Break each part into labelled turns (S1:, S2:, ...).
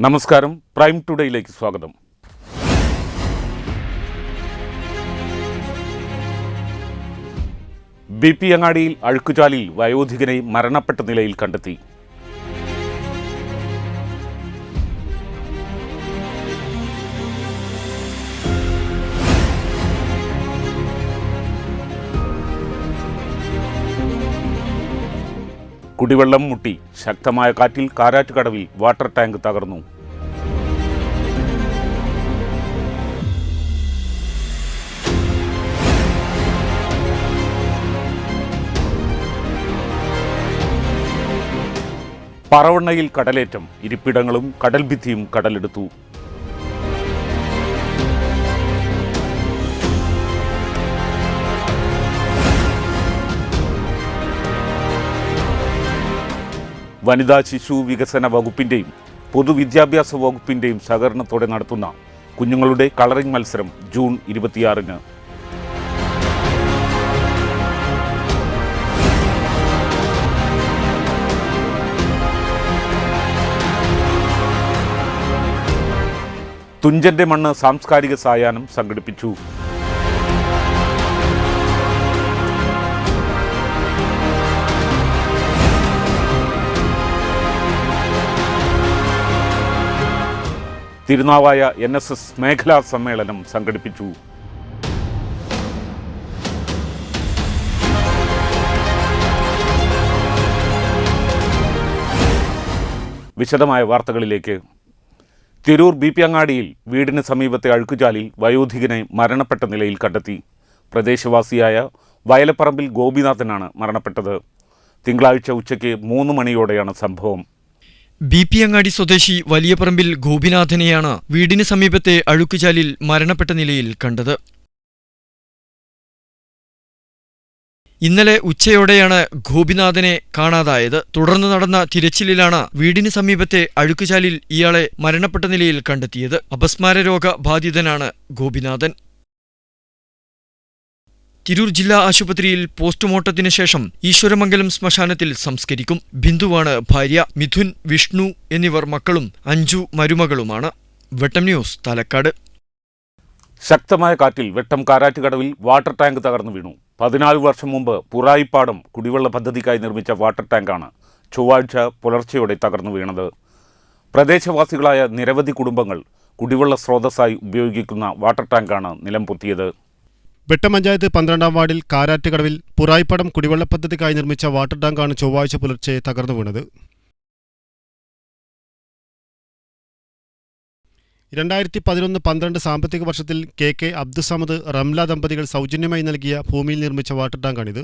S1: നമസ്കാരം, പ്രൈം ടുഡേയിലേക്ക് സ്വാഗതം. BP അങ്ങാടിയിൽ അഴുക്കുചാലിൽ വയോധികനെ മരണപ്പെട്ട നിലയിൽ കണ്ടെത്തി. കുടിവെള്ളം മുട്ടി ശക്തമായ കാറ്റിൽ കാരാറ്റുകടവിൽ വാട്ടർ ടാങ്ക് തകർന്നു. പറവണ്ണയിൽ കടലേറ്റം, ഇരിപ്പിടങ്ങളും കടൽഭിത്തിയും കടലെടുത്തു. വനിതാ ശിശു വികസന വകുപ്പിൻ്റെയും പൊതുവിദ്യാഭ്യാസ വകുപ്പിൻ്റെയും സഹകരണത്തോടെ നടത്തുന്ന കുഞ്ഞുങ്ങളുടെ കളറിംഗ് മത്സരം ജൂൺ 26-ന്. തുഞ്ചന്റെ മണ്ണ് സാംസ്കാരിക സായാഹ്നം സംഘടിപ്പിച്ചു. തിരുനാവായ NSS മേഖലാ സമ്മേളനം സംഘടിപ്പിച്ചു. വിശദമായ വാർത്തകളിലേക്ക്. തിരൂർ BP അങ്ങാടിയിൽ വീടിന് സമീപത്തെ അഴുക്കുചാലിൽ വയോധികനെ മരണപ്പെട്ട നിലയിൽ കണ്ടെത്തി. പ്രദേശവാസിയായ വയലപ്പറമ്പിൽ ഗോപിനാഥനാണ് മരണപ്പെട്ടത്. തിങ്കളാഴ്ച ഉച്ചയ്ക്ക് 3 മണിയോടെയാണ് സംഭവം.
S2: BP അങ്ങാടി സ്വദേശി വലിയപറമ്പിൽ ഗോപിനാഥനെയാണ് വീടിന് സമീപത്തെ അഴുക്കുചാലിൽ മരണപ്പെട്ട നിലയിൽ കണ്ടത്. ഇന്നലെ ഉച്ചയോടെയാണ് ഗോപിനാഥനെ കാണാതായത്. തുടർന്ന് നടന്ന തിരച്ചിലിലാണ് വീടിന് സമീപത്തെ അഴുക്കുചാലിൽ ഇയാളെ മരണപ്പെട്ട നിലയിൽ കണ്ടെത്തിയത്. അപസ്മാരരോഗ ബാധിതനാണ് ഗോപിനാഥൻ. തിരൂർ ജില്ലാ ആശുപത്രിയിൽ പോസ്റ്റ്മോർട്ടത്തിന് ശേഷം ഈശ്വരമംഗലം ശ്മശാനത്തിൽ സംസ്കരിക്കും. ബിന്ദുവാണ് ഭാര്യ. മിഥുൻ, വിഷ്ണു എന്നിവർ മക്കളും അഞ്ജു മരുമകളുമാണ്. വെട്ടം ന്യൂസ്, പാലക്കാട്.
S1: ശക്തമായ കാറ്റിൽ വെട്ടം കാരാറ്റുകടവിൽ വാട്ടർ ടാങ്ക് തകർന്നു വീണു. 14 വർഷം മുമ്പ് പുറായിപ്പാടം കുടിവെള്ള പദ്ധതിക്കായി നിർമ്മിച്ച വാട്ടർ ടാങ്കാണ് ചൊവ്വാഴ്ച പുലർച്ചെയോടെ തകർന്നു വീണത്. പ്രദേശവാസികളായ നിരവധി കുടുംബങ്ങൾ കുടിവെള്ള സ്രോതസ്സായി ഉപയോഗിക്കുന്ന വാട്ടർ ടാങ്കാണ് നിലം പൊത്തിയത്.
S3: വെട്ടം പഞ്ചായത്ത് 12-ാം വാർഡിൽ കാരാറ്റുകടവിൽ പുറായിപ്പടം കുടിവെള്ള പദ്ധതിക്കായി നിർമ്മിച്ച വാട്ടർ ടാങ്കാണ് ചൊവ്വാഴ്ച പുലർച്ചെ തകർന്നു വീണത്. 2011-12 സാമ്പത്തിക വർഷത്തിൽ KK അബ്ദുസമദ് റംല ദമ്പതികൾ സൗജന്യമായി നൽകിയ ഭൂമിയിൽ നിർമ്മിച്ച വാട്ടർ ടാങ്കാണിത്.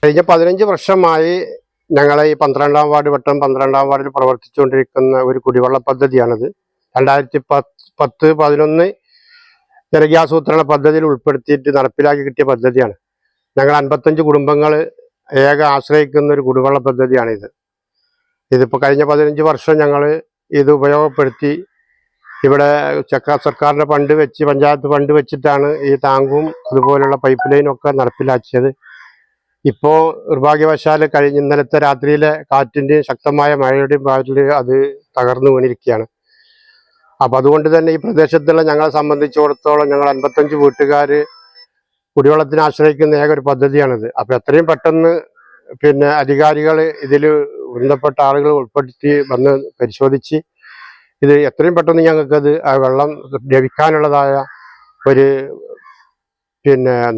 S4: കഴിഞ്ഞ 15 വർഷമായി ഞങ്ങളെ ഈ 12-ാം വാർഡ് വെട്ടം 12-ാം വാർഡിൽ പ്രവർത്തിച്ചുകൊണ്ടിരിക്കുന്ന ഒരു കുടിവെള്ള പദ്ധതിയാണിത്. 2010-11 ജനകീയാസൂത്രണ പദ്ധതിയിൽ ഉൾപ്പെടുത്തിയിട്ട് നടപ്പിലാക്കി കിട്ടിയ പദ്ധതിയാണ്. ഞങ്ങൾ 55 കുടുംബങ്ങൾ ഏക ആശ്രയിക്കുന്ന ഒരു കുടിവെള്ള പദ്ധതിയാണിത്. ഇതിപ്പോൾ കഴിഞ്ഞ 15 വർഷം ഞങ്ങൾ ഇത് ഉപയോഗപ്പെടുത്തി ഇവിടെ സർക്കാരിൻ്റെ ഫണ്ട് വെച്ച്, പഞ്ചായത്ത് ഫണ്ട് വെച്ചിട്ടാണ് ഈ ടാങ്കും അതുപോലുള്ള പൈപ്പ് ലൈനും ഒക്കെ നടപ്പിലാക്കിയത്. ഇപ്പോൾ നിർഭാഗ്യവശാൽ ഇന്നലത്തെ രാത്രിയിലെ കാറ്റിൻ്റെയും ശക്തമായ മഴയുടെയും ഭാഗത്തിൽ അത് തകർന്നു വീണിരിക്കുകയാണ്. അപ്പം അതുകൊണ്ട് തന്നെ ഈ പ്രദേശത്തുള്ള ഞങ്ങളെ സംബന്ധിച്ചിടത്തോളം ഞങ്ങൾ 55 വീട്ടുകാർ കുടിവെള്ളത്തിന് ആശ്രയിക്കുന്ന ഏക ഒരു പദ്ധതിയാണിത്. അപ്പം എത്രയും പെട്ടെന്ന് അധികാരികൾ ഇതിൽ ബന്ധപ്പെട്ട ആളുകൾ ഉൾപ്പെടുത്തി വന്ന് പരിശോധിച്ച് ഇത് എത്രയും പെട്ടെന്ന് ഞങ്ങൾക്കത് ആ വെള്ളം ലഭിക്കാനുള്ളതായ ഒരു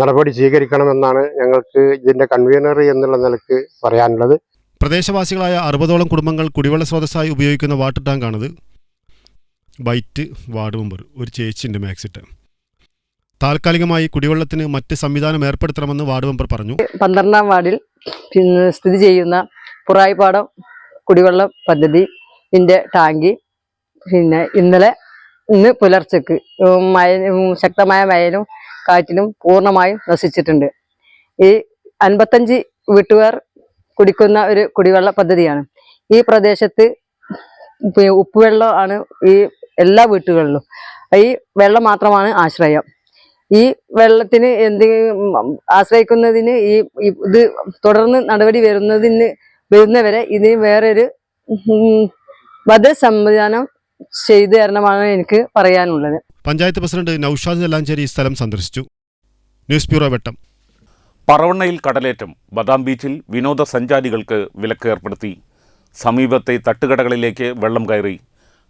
S4: നടപടി സ്വീകരിക്കണമെന്നാണ് ഞങ്ങൾക്ക് ഇതിൻ്റെ കൺവീനർ എന്നുള്ള നിലക്ക് പറയാനുള്ളത്.
S3: പ്രദേശവാസികളായ 60ഓളം കുടുംബങ്ങൾ കുടിവെള്ള സ്രോതസ്സായി ഉപയോഗിക്കുന്ന വാട്ടർ ടാങ്കാണിത്. വൈറ്റ് വാർഡ് മെമ്പർ ഒരു ചേച്ചിൻ്റെ മാക്സിറ്റ് താൽക്കാലികമായി കുടിവെള്ളത്തിന് മറ്റ് സംവിധാനം ഏർപ്പെടുത്തണമെന്ന് വാർഡ് മെമ്പർ പറഞ്ഞു.
S5: 12-ാം വാർഡിൽ സ്ഥിതി ചെയ്യുന്ന പുറായിപ്പാടം കുടിവെള്ള പദ്ധതിൻ്റെ ടാങ്ക് ഇന്ന് പുലർച്ചക്ക് ശക്തമായ മഴയിലും കാറ്റിലും പൂർണ്ണമായും നശിച്ചിട്ടുണ്ട്. ഈ 55 വീട്ടുകാർ കുടിക്കുന്ന ഒരു കുടിവെള്ള പദ്ധതിയാണ്. ഈ പ്രദേശത്ത് ഉപ്പുവെള്ളം ആണ് ഈ എല്ലാ വീട്ടുകളിലും. ഈ വെള്ളം മാത്രമാണ് ആശ്രയം. ഈ വെള്ളത്തിന് ആശ്രയിക്കുന്നതിന് ഇത് തുടർന്ന് നടപടി വരുന്നവരെ ഇതിന് വേറൊരു ബദൽ സംവിധാനം ചെയ്തു തരണമെന്നാണ് എനിക്ക് പറയാനുള്ളത്.
S3: പഞ്ചായത്ത് പ്രസിഡന്റ് നൌഷാദ് നെല്ലാഞ്ചേരി സ്ഥലം സന്ദർശിച്ചു. ന്യൂസ് ബ്യൂറോ വെട്ടം.
S1: പറവണ്ണയിൽ കടലേറ്റം. ബദാം ബീച്ചിൽ വിനോദസഞ്ചാരികൾക്ക് വിലക്ക് ഏർപ്പെടുത്തി. സമീപത്തെ തട്ടുകടകളിലേക്ക് വെള്ളം കയറി.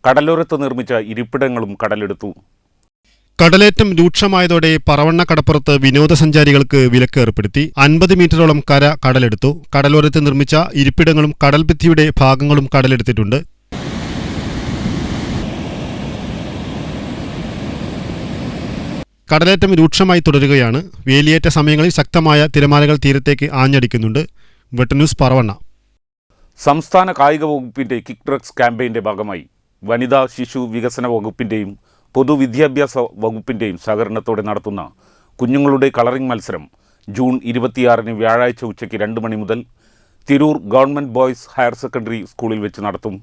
S1: കടലോരത്ത് നിർമ്മിച്ച ഇരിപ്പിടങ്ങളും കടലെടുത്തു.
S3: കടലേറ്റം രൂക്ഷമായതോടെ പറവണ്ണ കടപ്പുറത്ത് വിനോദസഞ്ചാരികൾക്ക് വിലക്ക് ഏർപ്പെടുത്തി. 50 മീറ്ററോളം കര കടലെടുത്തു. കടലോരത്ത് നിർമ്മിച്ച ഇരിപ്പിടങ്ങളും കടൽഭിത്തിയുടെ ഭാഗങ്ങളും കടലെടുത്തിട്ടുണ്ട്. കടലേറ്റം രൂക്ഷമായി തുടരുകയാണ്. വേലിയേറ്റ സമയങ്ങളിൽ ശക്തമായ തിരമാലകൾ തീരത്തേക്ക് ആഞ്ഞടിക്കുന്നുണ്ട്. വെട്ടം ന്യൂസ് പറവണ്ണ.
S1: സംസ്ഥാന കായിക വകുപ്പിന്റെ കിക്ക് ഡ്രഗ്സ് ക്യാമ്പയിൻ്റെ ഭാഗമായി വനിതാ ശിശു വികസന വകുപ്പിൻ്റെയും പൊതുവിദ്യാഭ്യാസ വകുപ്പിൻ്റെയും സഹകരണത്തോടെ നടത്തുന്ന കുഞ്ഞുങ്ങളുടെ കളറിംഗ് മത്സരം ജൂൺ 26 വ്യാഴാഴ്ച ഉച്ചയ്ക്ക് 2 മണി മുതൽ Tirur government boys higher secondary സ്കൂളിൽ വെച്ച് നടത്തും.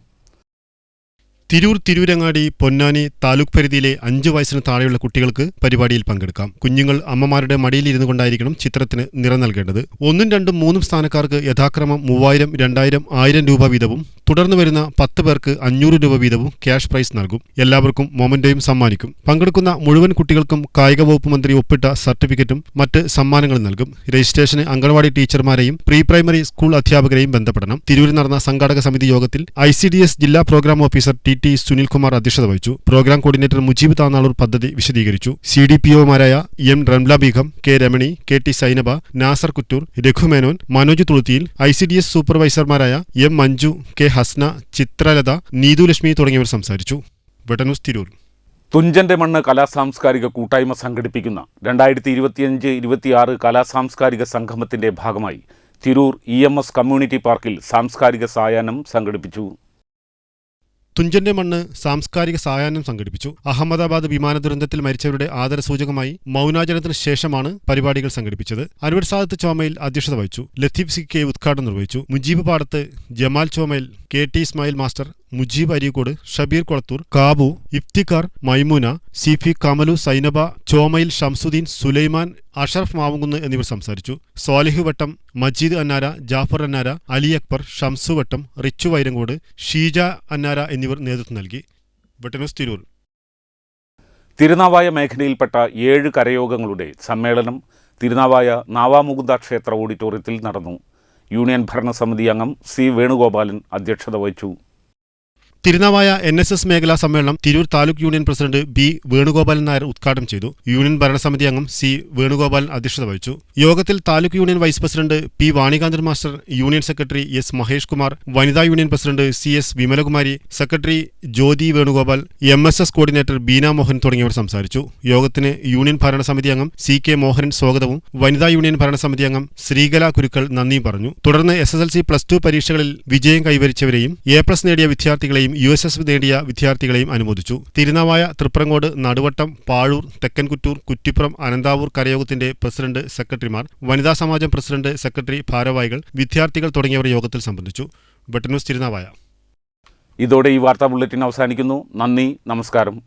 S3: തിരൂർ, തിരൂരങ്ങാടി, പൊന്നാനി താലൂക്ക് പരിധിയിലെ 5 വയസ്സിന് താഴെയുള്ള കുട്ടികൾക്ക് പരിപാടിയിൽ പങ്കെടുക്കാം. കുഞ്ഞുങ്ങൾ അമ്മമാരുടെ മടിയിലിരുന്നു കൊണ്ടായിരിക്കണം ചിത്രത്തിന് നിറം നൽകേണ്ടത്. 1, 2, 3 സ്ഥാനക്കാർക്ക് യഥാക്രമം 3000, 2000, 1000 രൂപ വീതവും തുടർന്ന് വരുന്ന 10 പേർക്ക് 500 രൂപ വീതവും ക്യാഷ് പ്രൈസ് നൽകും. എല്ലാവർക്കും മൊമെന്റോയും സമ്മാനിക്കും. പങ്കെടുക്കുന്ന മുഴുവൻ കുട്ടികൾക്കും കായിക വകുപ്പ് മന്ത്രി ഒപ്പിട്ട സർട്ടിഫിക്കറ്റും മറ്റ് സമ്മാനങ്ങളും നൽകും. രജിസ്ട്രേഷന് അംഗൻവാടി ടീച്ചർമാരെയും പ്രീ പ്രൈമറി സ്കൂൾ അധ്യാപകരെയും ബന്ധപ്പെടണം. തിരൂരിൽ നടന്ന സംഘാടക സമിതി യോഗത്തിൽ ICDS ജില്ലാ പ്രോഗ്രാം ഓഫീസർ TT സുനിൽകുമാർ അധ്യക്ഷത വഹിച്ചു. പ്രോഗ്രാം കോർഡിനേറ്റർ മുജീബ് താന്നാളൂർ പദ്ധതി വിശദീകരിച്ചു. CDPOമാരായ M Ramla Begum, K Ramani, KT Zainaba, Nasar Kuttoor, രഘുമേനോൻ, Manoj തുളുത്തിയിൽ, ICDS സൂപ്പർവൈസർമാരായ M Manju, K Hasna, Chitralada, Neethulakshmi തുടങ്ങിയവർ സംസാരിച്ചു. വെട്ടം ന്യൂസ് തിരൂർ.
S1: തുഞ്ചന്റെ മണ്ണ് കലാസാംസ്കാരിക കൂട്ടായ്മ സംഘടിപ്പിക്കുന്ന 2025-26 കലാസാംസ്കാരിക സംഗമത്തിന്റെ ഭാഗമായി തിരൂർ EMS കമ്മ്യൂണിറ്റി പാർക്കിൽ സാംസ്കാരിക സായാഹ്നം സംഘടിപ്പിച്ചു.
S3: തുഞ്ചന്റെ മണ്ണ് സാംസ്കാരിക സായാഹ്നം സംഘടിപ്പിച്ചു. അഹമ്മദാബാദ് വിമാന ദുരന്തത്തിൽ മരിച്ചവരുടെ ആദരസൂചകമായി മൗനാചരണത്തിന് ശേഷമാണ് പരിപാടികൾ സംഘടിപ്പിച്ചത്. അൻവർ സാദത്ത് ചോമയിൽ അധ്യക്ഷത വഹിച്ചു. ലത്തീഫ് CK ഉദ്ഘാടനം നിർവഹിച്ചു. മുജീബ് പാടത്ത്, ജമാൽ ചോമയിൽ, KT ഇസ്മായിൽ മാസ്റ്റർ, മുജീബ് അരീക്കോട്, ഷബീർ കൊളത്തൂർ, കാബു, ഇഫ്തിഖാർ, മൈമൂന, സിഫി കമലു, സൈനബ, ചോമയിൽ, ഷംസുദ്ദീൻ, സുലൈമാൻ, അഷറഫ് മാവുങ്കുന്ന് എന്നിവർ സംസാരിച്ചു. സ്വാലിഹ് വട്ടം, മജീദ് അന്നാര, ജാഫർ അന്നാര, അലി അക്ബർ, ഷംസു വട്ടം, റിച്ചു വൈരങ്കോട്, ഷീജ അന്നാര എന്നിവർ നേതൃത്വം നൽകി. വെട്ടന്യൂസ് തിരൂർ.
S1: തിരുനാവായ മേഖലയിൽപ്പെട്ട 7 കരയോഗങ്ങളുടെ സമ്മേളനം തിരുനാവായ നാവാമുകുന്ദ ക്ഷേത്ര ഓഡിറ്റോറിയത്തിൽ നടന്നു. യൂണിയൻ ഭരണസമിതി അംഗം C വേണുഗോപാലൻ അധ്യക്ഷത വഹിച്ചു.
S3: തിരുനാവായ NSS മേഖലാ സമ്മേളനം Tirur taluk union president B Venugopalan Nair ഉദ്ഘാടനം ചെയ്തു. യൂണിയൻ ഭരണസമിതി അംഗം C വേണുഗോപാലൻ അധ്യക്ഷത വഹിച്ചു. യോഗത്തിൽ taluk union vice president P Vanikanthan master, union secretary S Mahesh Kumar, വനിതാ union president CS Vimalakumari, secretary Jyothi Venugopal, MSS coordinator Beena Mohan തുടങ്ങിയവർ സംസാരിച്ചു. യോഗത്തിന് യൂണിയൻ ഭരണസമിതി അംഗം CK മോഹനൻ സ്വാഗതവും വനിതാ യൂണിയൻ ഭരണസമിതി അംഗം ശ്രീകല കുരുക്കൾ നന്ദിയും പറഞ്ഞു. തുടർന്ന് SSLC +2 പരീക്ഷകളിൽ വിജയം കൈവരിച്ചവരെയും A+ നേടിയ വിദ്യാർത്ഥികളെയും USS നേടിയ വിദ്യാർത്ഥികളെയും അനുമോദിച്ചു. തിരുനാവായ, തൃപ്രങ്ങോട്, നടുവട്ടം, പാഴൂർ, തെക്കൻകുറ്റൂർ, കുറ്റിപ്പുറം, അനന്താവൂർ കരയോഗത്തിന്റെ പ്രസിഡന്റ്, സെക്രട്ടറിമാർ, വനിതാ സമാജം പ്രസിഡന്റ്, സെക്രട്ടറി, ഭാരവാഹികൾ, വിദ്യാർത്ഥികൾ തുടങ്ങിയവർ യോഗത്തിൽ സംബന്ധിച്ചു. വെട്ടന്യൂസ് തിരുനാവായ.
S1: ഇതോടെ ഈ വാർത്താ ബുള്ളറ്റിൻ അവസാനിക്കുന്നു. നന്ദി, നമസ്കാരം.